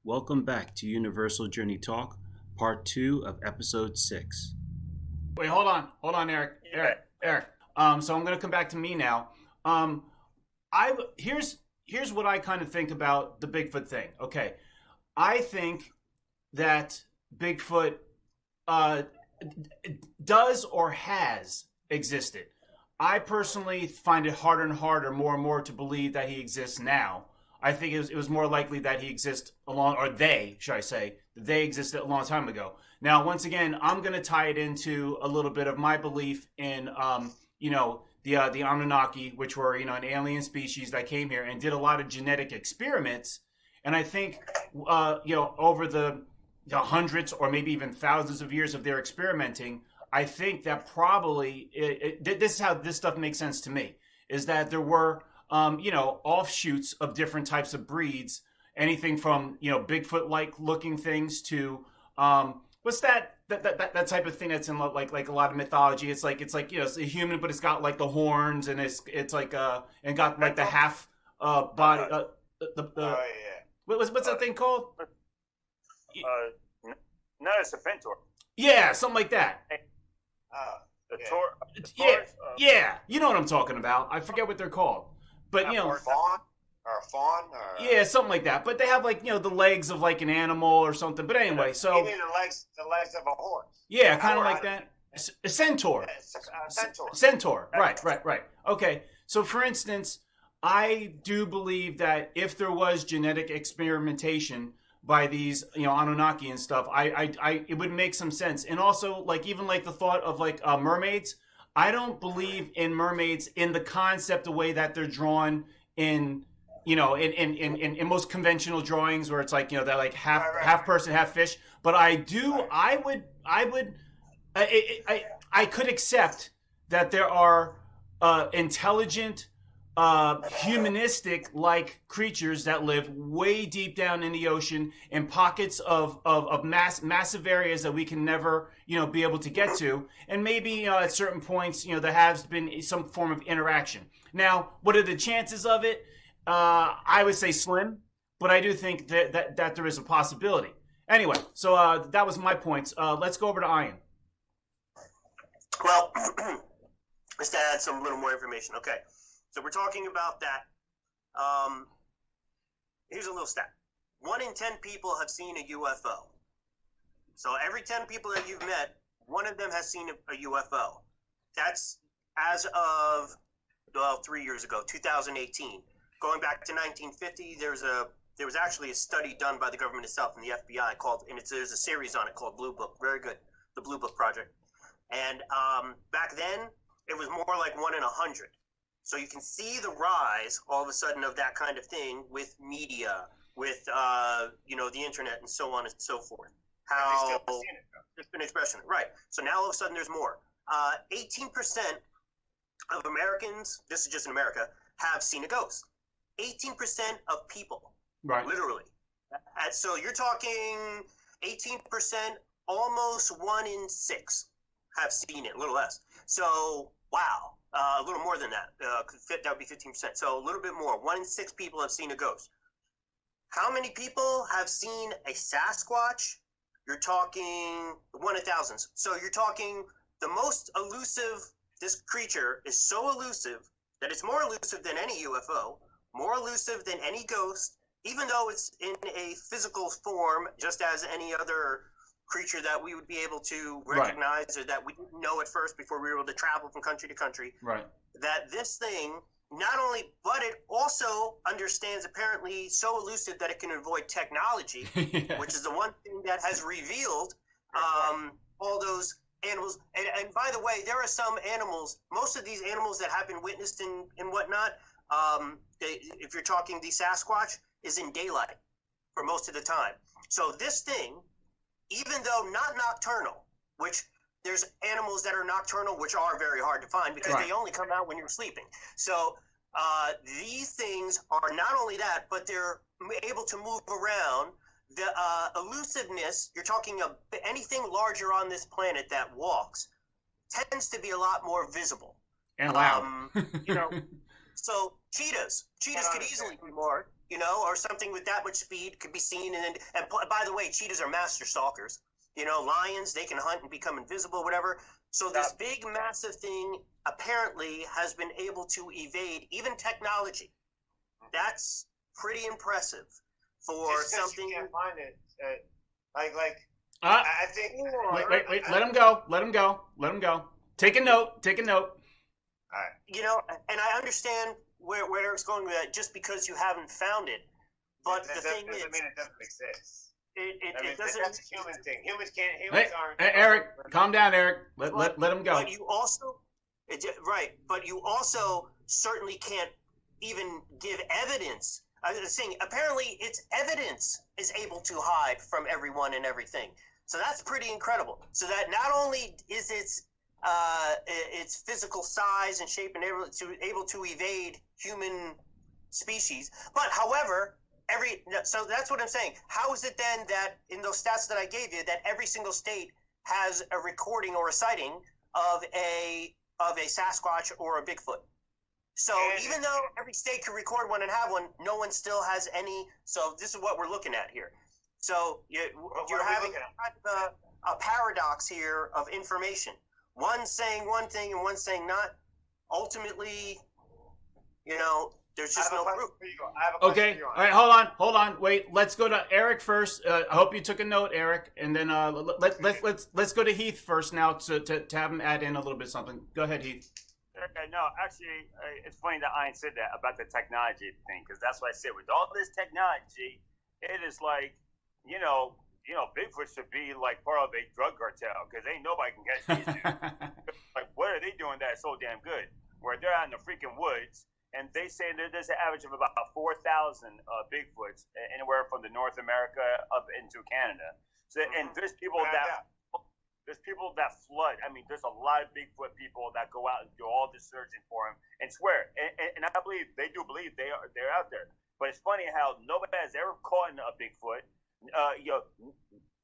Welcome back to Universal Journey Talk, part 2 of episode 6. Wait, hold on, Eric, Eric. So I'm gonna come back to me now. Here's what I kind of think about the Bigfoot thing. Okay, I think that Bigfoot does or has existed. I personally find it harder and harder, more and more, to believe that he exists now. I think it was more likely that he exists should I say, that they existed a long time ago. Now, once again, I'm going to tie it into a little bit of my belief in, the Anunnaki, which were, an alien species that came here and did a lot of genetic experiments. And I think, over the hundreds or maybe even thousands of years of their experimenting, I think that probably this is how this stuff makes sense to me, is that there were offshoots of different types of breeds, anything from Bigfoot-like looking things to what's that type of thing that's in like a lot of mythology. It's like it's a human, but it's got like the horns and it's like and got like the half body. What's that thing called? No, it's a Fentor. Yeah, something like that. Yeah, you know what I'm talking about. I forget what they're called, but fawn, yeah, something like that. But they have like the legs of like an animal or something. But anyway, so you mean the legs of a horse. Yeah, kind of like that. A centaur. Centaur. Centaur. Right. Okay. So for instance, I do believe that if there was genetic experimentation by these Anunnaki and stuff, I it would make some sense. And also like even like the thought of like mermaids. I don't believe in mermaids in the concept, the way that they're drawn in in most conventional drawings, where it's like they're like half person, half fish. But I could accept that there are intelligent, humanistic like creatures that live way deep down in the ocean in pockets of massive areas that we can never be able to get to, and maybe at certain points there has been some form of interaction. Now, what are the chances of it? I would say slim, but I do think that there is a possibility. Anyway, so that was my points. Let's go over to Ian. Well, just to add some little more information. Okay, so we're talking about that. Here's a little stat. 1 in 10 people have seen a UFO. So every 10 people that you've met, one of them has seen a UFO. That's as of 3 years ago, 2018. Going back to 1950, there was actually a study done by the government itself and the FBI there's a series on it called Blue Book. Very good, the Blue Book Project. And back then, it was more like 1 in 100. So you can see the rise all of a sudden of that kind of thing with media, with the internet and so on and so forth. How it's been expression, right? So now all of a sudden there's more. 18% of Americans, this is just in America, have seen a ghost. 18% of people, right? Literally. So you're talking 18%, almost 1 in 6 have seen it, a little less. So wow, a little more than that. That would be 15%. So a little bit more. 1 in 6 people have seen a ghost. How many people have seen a Sasquatch? You're talking 1 in thousands. So you're talking the most elusive. This creature is so elusive that it's more elusive than any UFO, more elusive than any ghost, even though it's in a physical form, just as any other creature that we would be able to recognize, right, or that we didn't know at first before we were able to travel from country to country. Right. That this thing not only, but it also understands apparently so elusive that it can avoid technology, yeah, which is the one thing that has revealed all those animals. And by the way, there are some animals, most of these animals that have been witnessed and whatnot, if you're talking the Sasquatch, is in daylight for most of the time. So this thing, even though not nocturnal, which there's animals that are nocturnal, which are very hard to find because they only come out when you're sleeping. So these things are not only that, but they're able to move around. The elusiveness, you're talking of anything larger on this planet that walks, tends to be a lot more visible. And loud. So cheetahs could easily be more, or something with that much speed could be seen. And by the way, cheetahs are master stalkers. Lions, they can hunt and become invisible, whatever. So this big, massive thing apparently has been able to evade even technology. That's pretty impressive for Just 'cause something. You can't find it. I think. Wait. Let him go. Take a note. All right. And I understand where Eric's going with that, just because you haven't found it. But the thing doesn't is, mean it doesn't exist. it doesn't. That's a human thing. Humans can't. Hey, Humans aren't. Eric, calm down, Eric. Let him go. But you also, But you also certainly can't even give evidence. I was saying, apparently, its evidence is able to hide from everyone and everything. So that's pretty incredible. So that not only is its physical size and shape and able to evade human species, but however, so that's what I'm saying. How is it then that in those stats that I gave you, that every single state has a recording or a sighting of a Sasquatch or a Bigfoot? So even though every state can record one and have one, no one still has any. So this is what we're looking at here. So you're having a paradox here of information. One saying one thing and one saying not. Ultimately, there's just no proof. Okay. All right. Hold on. Wait. Let's go to Eric first. I hope you took a note, Eric, and then let's go to Heath first now to have him add in a little bit something. Go ahead, Heath. No, actually, it's funny that Ian said that about the technology thing, because that's what I said. With all this technology, it is like, Bigfoot should be like part of a drug cartel, because ain't nobody can catch these dudes. Like, what are they doing that's so damn good? Where they're out in the freaking woods, and they say that there's an average of about 4,000 Bigfoots anywhere from the North America up into Canada. So, and there's people that flood. I mean, there's a lot of Bigfoot people that go out and do all the searching for him and swear. And I believe they're out there. But it's funny how nobody has ever caught a Bigfoot.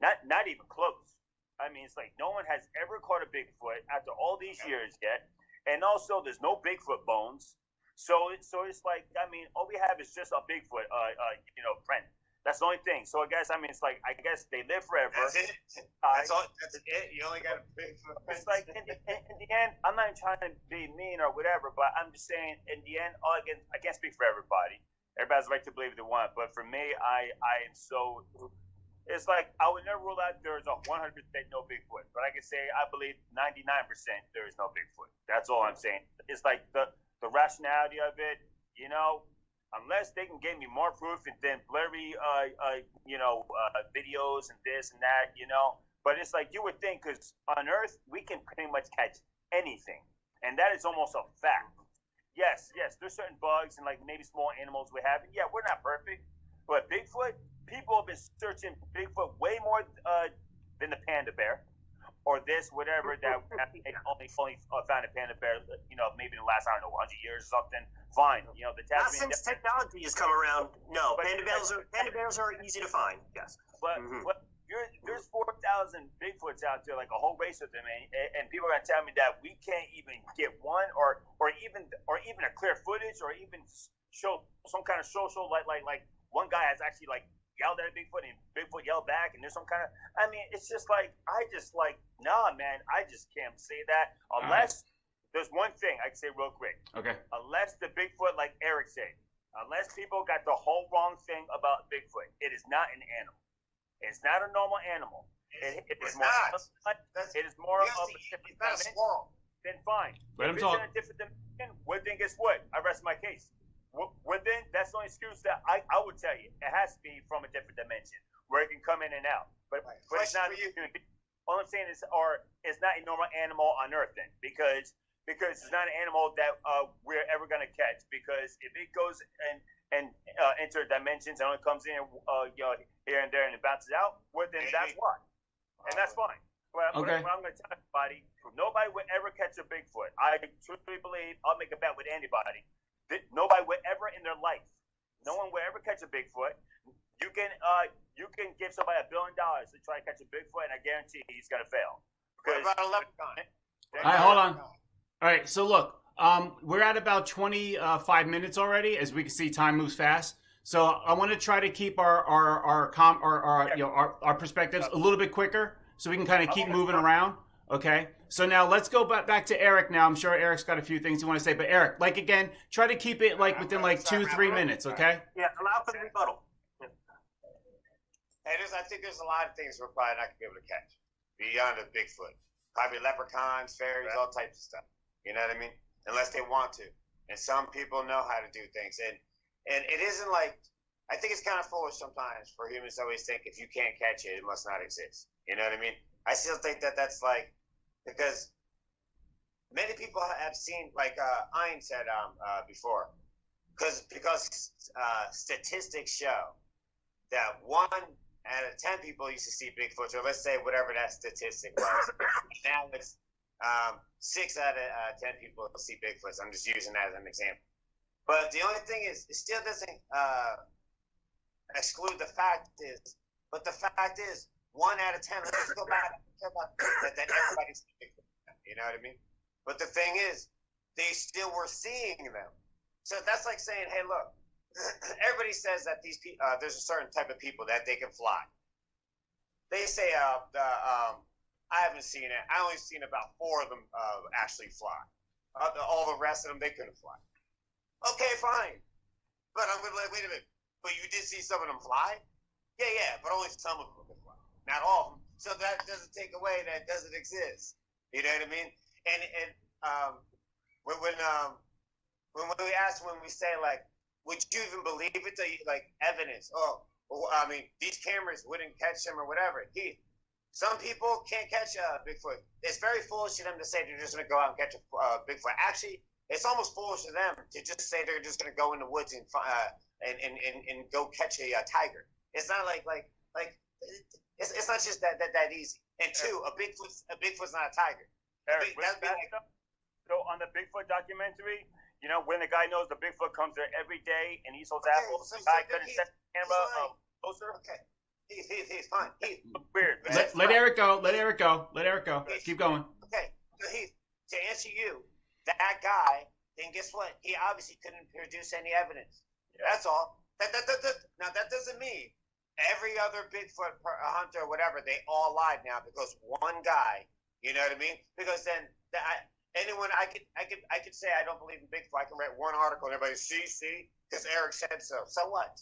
Not even close. I mean, it's like no one has ever caught a Bigfoot after all these years yet. And also, there's no Bigfoot bones. So it's like, I mean, all we have is just a Bigfoot, print. That's the only thing. So I guess they live forever. That's it. That's all. That's it. You only got a Bigfoot. It's like in the end, I'm not trying to be mean or whatever, but I'm just saying in the end, I can't speak for everybody. Everybody's right to believe they want, but for me, I am so. It's like I would never rule out there's a 100% no Bigfoot, but I can say I believe 99% there is no Bigfoot. That's all I'm saying. It's like the rationality of it, unless they can give me more proof than blurry, videos and this and that, But it's like you would think, because on Earth we can pretty much catch anything, and that is almost a fact. Yes, there's certain bugs and like maybe small animals we have. Yeah, we're not perfect, but Bigfoot, people have been searching Bigfoot way more than the panda bear, or this whatever that only found a panda bear, maybe in the last 100 years or something. Fine, the Not since technology has come around. No, panda bears are easy to find. Yes, but there's 4,000 Bigfoots out there, like a whole race of them, and people are gonna tell me that we can't even get one, or even a clear footage, or even show some kind of social like one guy has actually like yelled at a Bigfoot and Bigfoot yelled back, and there's some kind of. I mean, it's just like nah, man, I just can't say that unless there's one thing I can say real quick. Okay. Unless the Bigfoot, like Eric said, unless people got the whole wrong thing about Bigfoot, it is not an animal. It's not a normal animal. It is more. It is more of a different dimension. Then fine. Let him if talk. It's in a different dimension, well, then guess what? I rest my case. Well, then that's the only excuse that I would tell you. It has to be from a different dimension where it can come in and out. But it's not. All I'm saying is, it's not a normal animal on Earth then, because it's not an animal that we're ever gonna catch. Because if it goes and enter dimensions and only comes in here and there and it bounces out, well then that's why, and that's fine. But I'm going to tell everybody, nobody would ever catch a Bigfoot. I truly believe, I'll make a bet with anybody, that nobody would ever in their life, no one would ever catch a Bigfoot. You can give somebody $1 billion to try to catch a Bigfoot, and I guarantee he's going to fail. What about a leprechaun? All right, hold on. All right, so look, we're at about 25 minutes already. As we can see, time moves fast. So I want to try to keep our perspectives a little bit quicker, so we can kind of keep moving around. Okay. So now let's go back to Eric. Now I'm sure Eric's got a few things you want to say, but Eric, like again, try to keep it like within like 2-3 minutes. Okay. Yeah, allow for the rebuttal. Hey, I think there's a lot of things we're probably not gonna be able to catch beyond a Bigfoot. Probably leprechauns, fairies, all types of stuff. You know what I mean? Unless they want to. And some people know how to do things. And it isn't like, I think it's kind of foolish sometimes for humans to always think if you can't catch it, it must not exist. You know what I mean? I still think that that's like, because many people have seen, like Ein said before, because statistics show that 1 out of 10 people used to see Bigfoot, or let's say whatever that statistic was. Now it's 6 out of 10 people see Bigfoots. I'm just using that as an example. But the only thing is, it still doesn't exclude the fact is, 1 out of 10, let's go back and care about that everybody's seeing Bigfoot. You know what I mean? But the thing is, they still were seeing them. So that's like saying, hey, look, everybody says that these people, there's a certain type of people that they can fly. They say, I haven't seen it. I only seen about 4 of them actually fly. All the rest of them, they couldn't fly. Okay, fine. But I'm gonna be like, wait a minute. But you did see some of them fly? Yeah, but only some of them can fly. Not all of them. So that doesn't take away that it doesn't exist. You know what I mean? And when we say like, would you even believe it? Like evidence? Oh, well, I mean, these cameras wouldn't catch them or whatever. Some people can't catch a Bigfoot. It's very foolish of them to say they're just going to go out and catch a Bigfoot. Actually, it's almost foolish of them to just say they're just going to go in the woods and go catch a tiger. It's not like it's not just that easy. And 2, a Bigfoot's not a tiger. Eric, so on the Bigfoot documentary, you know, when the guy knows the Bigfoot comes there every day and he sells apples, the guy couldn't set the camera closer. Okay. He's fine. He's weird. Let Eric go. Let Eric go. Keep going. Okay. So to answer you, that guy, then guess what? He obviously couldn't produce any evidence. Yeah. That's all. Now, that doesn't mean every other Bigfoot hunter or whatever, they all lied now because one guy, you know what I mean? Because then I could say I don't believe in Bigfoot. I can write one article and everybody see, because Eric said so. So what?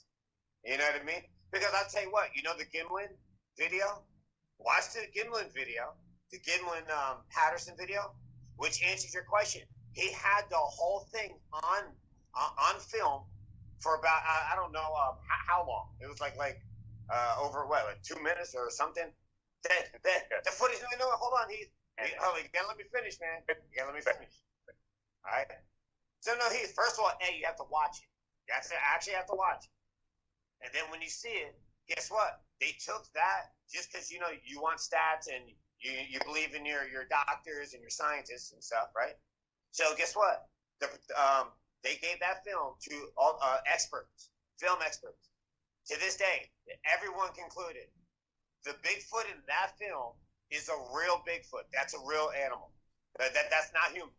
You know what I mean? Because I'll tell you what, you know the Gimlin video? Watch the Gimlin video, the Gimlin Patterson video, which answers your question. He had the whole thing on film for about, I don't know how long. It was like over, like 2 minutes or something. The footage, you know what, hold on, you gotta let me finish, man. You gotta let me finish. All right? So, no, first of all, you have to watch it. You actually have to watch it. And then when you see it, guess what? They took that just because, you know, you want stats and you believe in your doctors and your scientists and stuff, right? So guess what? They gave that film to all film experts. To this day, everyone concluded the Bigfoot in that film is a real Bigfoot. That's a real animal. That's not human.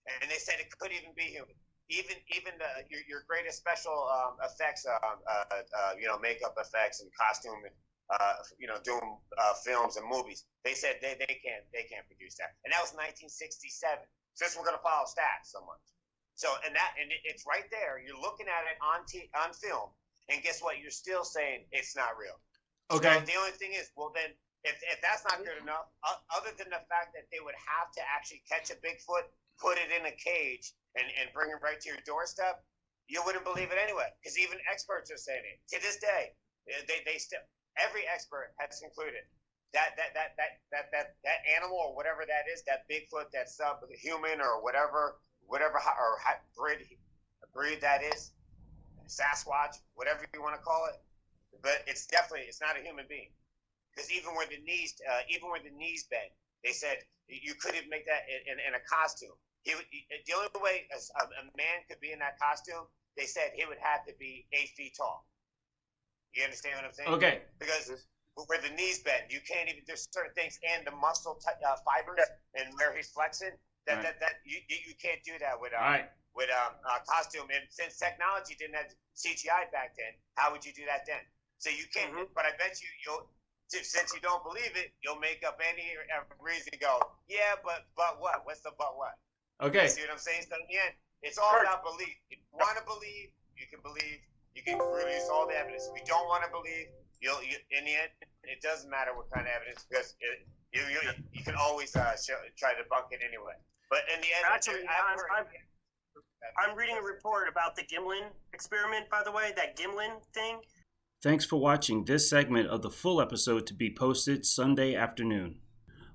And they said it could even be human. Even your greatest special effects, you know, makeup effects and costume, you know, doing films and movies. They said they can't produce that, and that was 1967. Since we're going to follow stats so much, so and it's right there. You're looking at it on film, and guess what? You're still saying it's not real. Okay. So the only thing is, well then, if that's not good enough, other than the fact that they would have to actually catch a Bigfoot, put it in a cage, and bring it right to your doorstep, you wouldn't believe it anyway. Because even experts are saying it. To this day, they still, every expert has concluded that animal or whatever that is, that Bigfoot, that subhuman or whatever breed that is, Sasquatch, whatever you want to call it, but it's not a human being. Because even where the knees bend, they said you couldn't make that in a costume. The only way a man could be in that costume, they said he would have to be 8 feet tall. You understand what I'm saying? Okay. Because where the knees bend, you can't even. There's certain things and the muscle fibers and where he's flexing that you can't do that with. All right. costume. And since technology didn't have CGI back then, how would you do that then? So you can't. But I bet you'll. Since you don't believe it, you'll make up any reason to go, yeah, but what? What's the but what? Okay. You see what I'm saying? So in the end, it's all about belief. If you want to believe, you can believe. You can release all the evidence. If you don't want to believe, in the end, it doesn't matter what kind of evidence because you can always try to debunk it anyway. But in the end, actually, I'm reading a report about the Gimlin experiment, by the way, that Gimlin thing. Thanks for watching this segment of the full episode to be posted Sunday afternoon.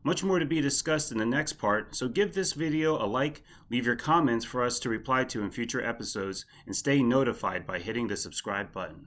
Much more to be discussed in the next part, so give this video a like, leave your comments for us to reply to in future episodes, and stay notified by hitting the subscribe button.